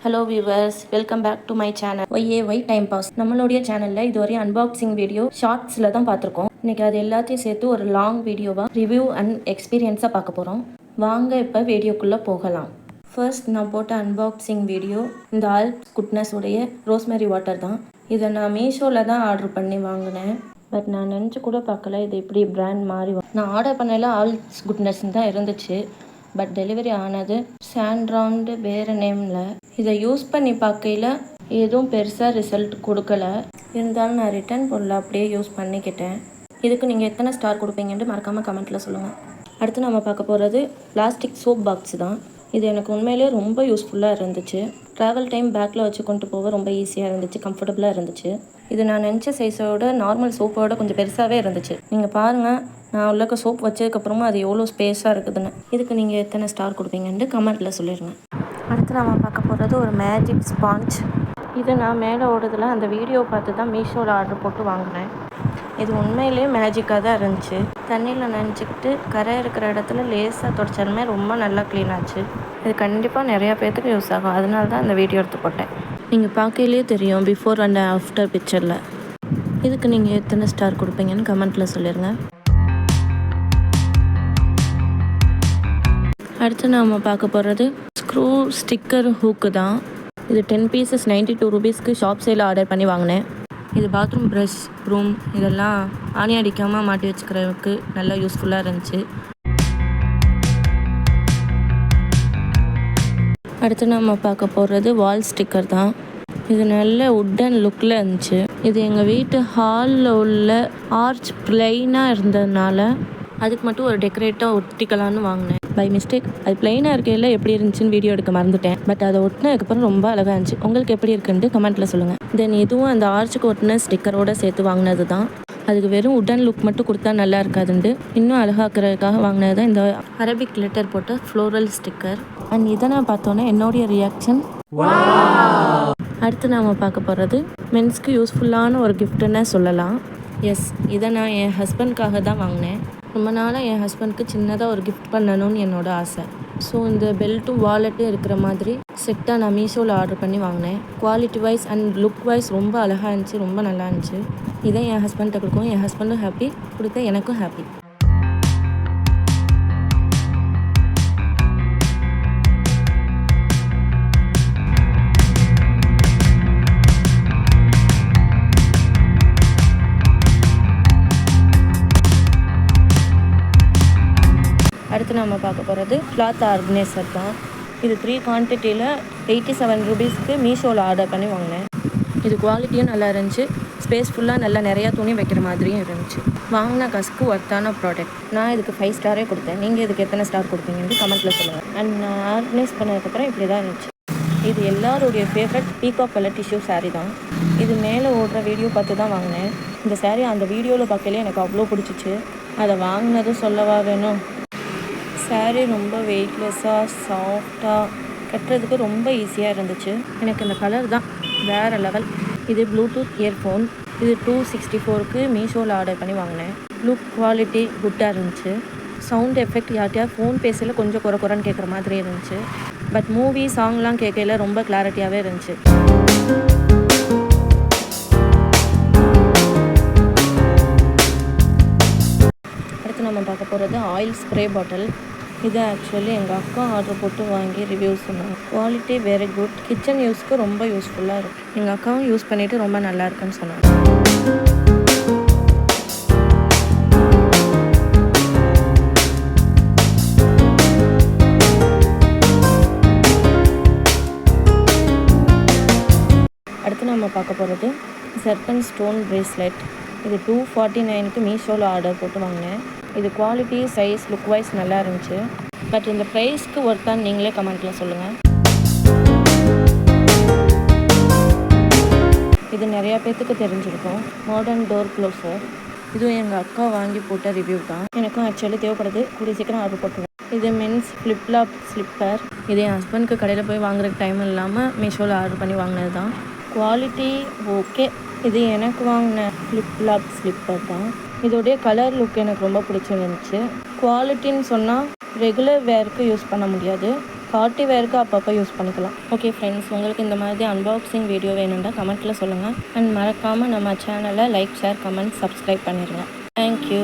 Hello viewers, welcome back to my channel Y time pass. நம்மளுடைய சேனலில் இதுவரை unboxing video ஷார்ட்ஸில் தான் பார்த்துருக்கோம். இன்றைக்கி அது எல்லாத்தையும் சேர்த்து ஒரு லாங் வீடியோவாக ரிவ்யூ அண்ட் எக்ஸ்பீரியன்ஸாக பார்க்க போகிறோம். வாங்க இப்போ வீடியோக்குள்ளே போகலாம். ஃபர்ஸ்ட் நான் போட்ட அன்பாக்சிங் வீடியோ இந்த ஆல்ப்ஸ் குட்னஸ் உடைய ரோஸ்மெரி வாட்டர் தான். இதை நான் மீஷோவில் தான் ஆர்டர் பண்ணி வாங்கினேன். பட் நான் நினச்சி கூட பார்க்கல இது இப்படி பிராண்ட் மாறி. நான் ஆர்டர் பண்ணல ஆல்ப்ஸ் குட்னஸ்ன்னு தான் இருந்துச்சு. பட் டெலிவரி ஆனது சாண்ட்ராண்டு வேறு நேமில். இதை யூஸ் பண்ணி பார்க்கையில் எதுவும் பெருசாக ரிசல்ட் கொடுக்கல. இருந்தாலும் நான் ரிட்டர்ன் பொருளை அப்படியே யூஸ் பண்ணிக்கிட்டேன். இதுக்கு நீங்கள் எத்தனை ஸ்டார் கொடுப்பீங்கன்ட்டு மறக்காமல் கமெண்ட்டில் சொல்லுங்கள். அடுத்து நம்ம பார்க்க போகிறது பிளாஸ்டிக் சோப் பாக்ஸ் தான். இது எனக்கு உண்மையிலே ரொம்ப யூஸ்ஃபுல்லாக இருந்துச்சு. ட்ராவல் டைம் பேக்கில் வச்சு கொண்டு போக ரொம்ப ஈஸியாக இருந்துச்சு, கம்ஃபர்டபுளாக இருந்துச்சு. இது நான் நினச்ச சைஸோட நார்மல் சோப்போட கொஞ்சம் பெருசாகவே இருந்துச்சு. நீங்கள் பாருங்கள், நான் உள்ளக்க சோப் வச்சதுக்கப்புறமா அது எவ்வளோ ஸ்பேஸாக இருக்குதுன்னு. இதுக்கு நீங்கள் எத்தனை ஸ்டார் கொடுப்பீங்கன்ட்டு கமெண்ட்டில் சொல்லிடுங்க. அடுத்து நம்ம பார்க்க போகிறது ஒரு மேஜிக் ஸ்பாஞ்ச். இது நான் மேலே ஓடுறதுல அந்த வீடியோ பார்த்து தான் மீஷோவில் ஆர்டர் போட்டு வாங்கினேன். இது உண்மையிலேயே மேஜிக்காக தான் இருந்துச்சு. தண்ணியில் நினச்சிக்கிட்டு கரை இருக்கிற இடத்துல லேசாக தொடச்சாலுமே ரொம்ப நல்லா க்ளீன் ஆச்சு. இது கண்டிப்பாக நிறையா பேர்த்துக்கு யூஸ் ஆகும். அதனால தான் இந்த வீடியோ எடுத்து போட்டேன். நீங்கள் பார்க்கையிலே தெரியும் பிஃபோர் அண்ட் ஆஃப்டர் பிக்சரில். இதுக்கு நீங்கள் எத்தனை ஸ்டார் கொடுப்பீங்கன்னு கமெண்ட்டில் சொல்லிடுங்க. அடுத்து நாம் பார்க்க போகிறது ஸ்க்ரூ ஸ்டிக்கர் ஹூக்கு தான். இது 10 பீசஸ் 92 ரூபீஸ்க்கு ஷாப் சைடில் ஆர்டர் பண்ணி வாங்கினேன். இது பாத்ரூம் ப்ரஷ், ரூம் இதெல்லாம் ஆணி அடிக்காமல் மாட்டி வச்சுக்கிறதுக்கு நல்லா யூஸ்ஃபுல்லாக இருந்துச்சு. அடுத்து நம்ம பார்க்க போகிறது வால் ஸ்டிக்கர் தான். இது நல்ல வுட்டன் லுக்கில் இருந்துச்சு. இது எங்கள் வீட்டு ஹாலில் உள்ள ஆர்ச் பிளைனாக இருந்ததுனால அதுக்கு மட்டும் ஒரு டெக்கரேட்டாக ஒட்டிக்கலான்னு வாங்கினேன். பை மிஸ்டேக் அது பிளைனாக இருக்கையில் எப்படி இருந்துச்சுன்னு வீடியோ எடுக்க மறந்துட்டேன். பட் அதை ஒட்டினதுக்கப்புறம் ரொம்ப அழகாக இருந்துச்சு. உங்களுக்கு எப்படி இருக்குன்ட்டு கமெண்ட்டில் சொல்லுங்கள். தென் இதுவும் அந்த ஆர்ச்சுக்கு ஒட்டின ஸ்டிக்கரோடு சேர்த்து வாங்கினது தான். அதுக்கு வெறும் உடன் லுக் மட்டும் கொடுத்தா நல்லா இருக்காதுன்ட்டு இன்னும் அழகாக்கிறதுக்காக வாங்கினது தான் இந்த அரபிக் லெட்டர் போட்ட ஃப்ளோரல் ஸ்டிக்கர். அண்ட் இதை நான் பார்த்தோன்னே என்னுடைய ரியாக்ஷன். அடுத்து நாம் பார்க்க போகிறது மென்ஸ்க்கு யூஸ்ஃபுல்லான ஒரு கிஃப்ட்டுன்னு சொல்லலாம். எஸ், இதை நான் என் ஹஸ்பண்ட்காக தான் வாங்கினேன். ரொம்ப நாளாக என் ஹஸ்பண்ட்க்கு சின்னதாக ஒரு கிஃப்ட் பண்ணணும்னு என்னோட ஆசை. ஸோ இந்த பெல்ட்டும் வாலெட்டும் இருக்கிற மாதிரி செட்டாக நான் மீஷோவில் ஆர்டர் பண்ணி வாங்கினேன். Quality wise and look wise ரொம்ப அழகாக இருந்துச்சு, ரொம்ப நல்லா இருந்துச்சு. இதை என் ஹஸ்பண்ட்டை கொடுக்கும். என் ஹஸ்பண்டும் ஹாப்பி, கொடுத்த எனக்கும் ஹாப்பி. அடுத்து நம்ம பார்க்க போகிறது கிளாத் ஆர்கனைசர் தான். இது 3 குவான்டிட்டியில் 87 ரூபீஸ்க்கு மீஷோவில் ஆர்டர் பண்ணி வாங்கினேன். இது குவாலிட்டியும் நல்லா இருந்துச்சு, ஸ்பேஸ் ஃபுல்லாக நல்லா நிறையா துணி வைக்கிற மாதிரியும் இருந்துச்சு. வாங்கின காசுக்கு ஒர்த்தான ப்ராடக்ட். நான் இதுக்கு 5 ஸ்டாரே கொடுத்தேன். நீங்கள் இதுக்கு எத்தனை ஸ்டார் கொடுப்பீங்கன்னு கமெண்ட்டில் சொல்லுங்கள். அண்ட் நான் ஆர்கனைஸ் பண்ணதுக்கப்புறம் இப்படி தான் இருந்துச்சு. இது எல்லாருடைய favourite peacock colour tissue sari தான். இது மேலே ஓடுற வீடியோ பார்த்து தான் வாங்கினேன். இந்த சாரீ அந்த வீடியோவில் பார்க்கலே எனக்கு அவ்வளோ பிடிச்சிச்சு. அதை வாங்கினதும் சொல்லவா வேணும். சாரீ ரொம்ப வெயிட்லெஸ்ஸாக சாஃப்டாக கட்டுறதுக்கு ரொம்ப ஈஸியாக இருந்துச்சு. எனக்கு இந்த கலர் தான் வேறு லெவல். இது ப்ளூடூத் இயர்ஃபோன். இது 264க்கு மீஷோவில் ஆர்டர் பண்ணி வாங்கினேன். லுக் குவாலிட்டி குட்டாக இருந்துச்சு. சவுண்ட் எஃபெக்ட் யார்ட்டையா ஃபோன் பேசல கொஞ்சம் குறைன்னு கேட்குற மாதிரி இருந்துச்சு. பட் மூவி சாங்லாம் கேட்கல ரொம்ப கிளாரிட்டியாகவே இருந்துச்சு. அடுத்து நம்ம பார்க்க போகிறது ஆயில் ஸ்ப்ரே பாட்டில். இது ஆக்சுவலி எங்கள் அக்கா ஆர்டர் போட்டு வாங்கி ரிவ்யூ சொன்னாங்க. குவாலிட்டி வெரி குட், கிச்சன் யூஸ்க்கு ரொம்ப யூஸ்ஃபுல்லாக இருக்கும். எங்கள் அக்காவும் யூஸ் பண்ணிவிட்டு ரொம்ப நல்லா இருக்குன்னு சொன்னாங்க. அடுத்து நம்ம பார்க்க போகிறது சர்பன் ஸ்டோன் பிரேஸ்லெட். இது 249க்கு மீஷோவில் ஆர்டர் போட்டு வாங்கினேன். இது குவாலிட்டி சைஸ் லுக் வைஸ் நல்லா இருந்துச்சு. பட் இந்த ப்ரைஸ்க்கு ஒர்த்தான்னு நீங்களே கமெண்ட்டில் சொல்லுங்கள். இது நிறையா பேர்த்துக்கு தெரிஞ்சிருக்கும். Modern door closer. இதுவும் எங்கள் அக்கா வாங்கி போட்ட ரிவ்யூ தான். எனக்கும் ஆக்சுவலி தேவைப்படுது. கூடிய சீக்கிரம் ஆர்டர் போட்டுருவேன். இது மென்ஸ் ஃப்ளிப்லாப் ஸ்லிப்பர். இது என் ஹஸ்பண்ட்க்கு கடையில் போய் வாங்குறதுக்கு டைம் இல்லாமல் மீஷோவில் ஆர்டர் பண்ணி வாங்கினது தான். Quality okay. இது எனக்கு வாங்கின ஃப்ளிப்லாப் ஸ்லிப்பர் தான். இதோடைய கலர் லுக் எனக்கு ரொம்ப பிடிச்சிருந்துச்சு. குவாலிட்டின்னு சொன்னால் ரெகுலர் வேருக்கு யூஸ் பண்ண முடியாது. பார்ட்டி வேருக்கு அப்பப்போ யூஸ் பண்ணிக்கலாம். ஓகே ஃப்ரெண்ட்ஸ், உங்களுக்கு இந்த மாதிரி அன்பாக்சிங் வீடியோ வேணும்னா கமெண்ட்டில் சொல்லுங்கள். அண்ட் மறக்காமல் நம்ம சேனலை லைக், ஷேர், கமெண்ட், சப்ஸ்கிரைப் பண்ணிடுங்க. தேங்க்யூ.